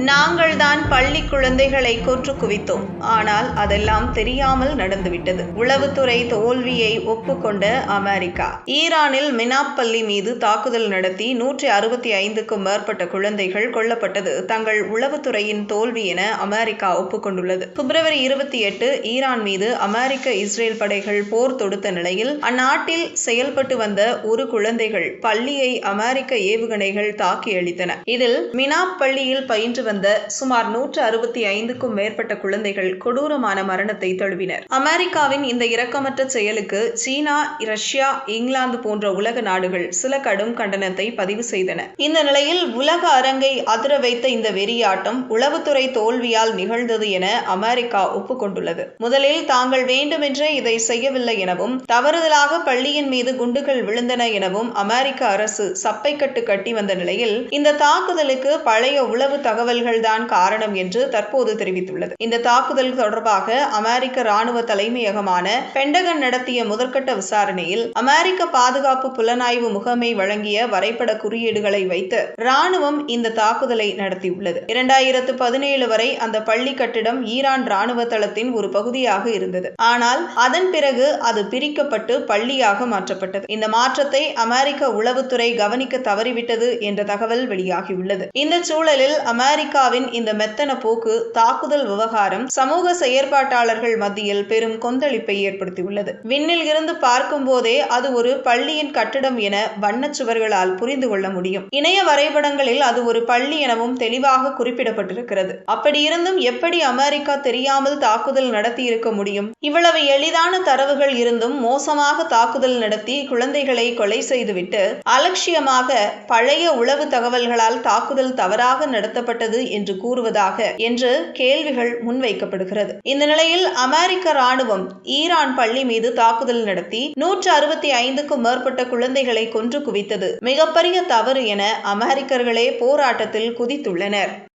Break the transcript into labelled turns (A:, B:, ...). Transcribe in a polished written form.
A: நாங்கள்தான் பள்ளி குழந்தைகளை கொன்று குவித்தோம். ஆனால் அதெல்லாம் தெரியாமல் நடந்துவிட்டது. உளவுத்துறை தோல்வியை ஒப்புக்கொண்ட அமெரிக்கா. ஈரானில் மினாப் பள்ளி மீது தாக்குதல் நடத்தி 165க்கும் மேற்பட்ட குழந்தைகள் கொல்லப்பட்டது தங்கள் உளவுத்துறையின் தோல்வி என அமெரிக்கா ஒப்புக்கொண்டுள்ளது. பிப்ரவரி 28 ஈரான் மீது அமெரிக்க இஸ்ரேல் படைகள் போர் தொடுத்த நிலையில் அந்நாட்டில் செயல்பட்டு வந்த ஒரு குழந்தைகள் பள்ளியை அமெரிக்க ஏவுகணைகள் தாக்கி அழித்தன. இதில் மினாப் பள்ளியில் பயின்று வந்த சுமார் 165க்கும் மேற்பட்ட குழந்தைகள் கொடூரமான மரணத்தை தழுவினர். அமெரிக்காவின் இந்த இரக்கமற்ற செயலுக்கு சீனா, ரஷ்யா, இங்கிலாந்து போன்ற உலக நாடுகள் சில கடும் கண்டனத்தை பதிவு செய்தன. இந்த நிலையில் உலக அரங்கை அதிர வைத்த இந்த வெறியாட்டம் உளவுத்துறை தோல்வியால் நிகழ்ந்தது என அமெரிக்கா ஒப்புக்கொண்டுள்ளது. முதலில் தாங்கள் வேண்டுமென்றே இதை செய்யவில்லை எனவும் தவறுதலாக பள்ளியின் மீது குண்டுகள் விழுந்தன எனவும் அமெரிக்க அரசு சப்பைக்கட்டு கட்டி வந்த நிலையில் இந்த தாக்குதலுக்கு பழைய உளவு தகவல்கள் தான் காரணம் என்று தற்போது தெரிவித்துள்ளது. இந்த தாக்குதல் தொடர்பாக அமெரிக்க ராணுவ தலைமையகமான பென்டகன் நடத்திய முதற்கட்ட விசாரணையில் அமெரிக்க பாதுகாப்பு புலனாய்வு முகமை வழங்கிய வரைபட குறியீடுகளை வைத்து ராணுவம் இந்த தாக்குதலை நடத்தியுள்ளது. 2017 வரை அந்த பள்ளி கட்டிடம் ஈரான் ராணுவ தளத்தின் ஒரு பகுதியாக இருந்தது. ஆனால் அதன் பிறகு அது பிரிக்கப்பட்டு பள்ளியாக மாற்றப்பட்டது. இந்த மாற்றத்தை அமெரிக்க உளவுத்துறை கவனிக்க தவறிவிட்டது என்ற தகவல் வெளியாகியுள்ளது. இந்த சூழலில் அமெரிக்காவின் இந்த மெத்தன போக்கு தாக்குதல் விவகாரம் சமூக செயற்பாட்டாளர்கள் மத்தியில் பெரும் கொந்தளிப்பை ஏற்படுத்தியுள்ளது. விண்ணில் இருந்து பார்க்கும் போதே அது ஒரு பள்ளியின் கட்டிடம் என வண்ணச்சுவர்களால் புரிந்து கொள்ள முடியும். இணைய வரைபடங்களில் அது ஒரு பள்ளி எனவும் தெளிவாக குறிப்பிடப்பட்டிருக்கிறது. அப்படியிருந்தும் எப்படி அமெரிக்கா தெரியாமல் தாக்குதல் நடத்தி இருக்க முடியும்? இவ்வளவு எளிதான தரவுகள் இருந்தும் மோசமாக தாக்குதல் நடத்தி குழந்தைகளை கொலை செய்துவிட்டு அலட்சியமாக பழைய உளவு தகவல்களால் தாக்குதல் தவறாக நடத்தப்பட்டது என்று கூறுவதாக என்று கேள்விகள் முன்வைக்கப்படுகிறது. இந்த நிலையில் அமெரிக்க ராணுவம் ஈரான் பள்ளி மீது தாக்குதல் நடத்தி 165க்கும் மேற்பட்ட குழந்தைகளை கொன்று குவித்தது மிகப்பெரிய தவறு என அமெரிக்கர்களே போராட்டத்தில் குதித்துள்ளனர்.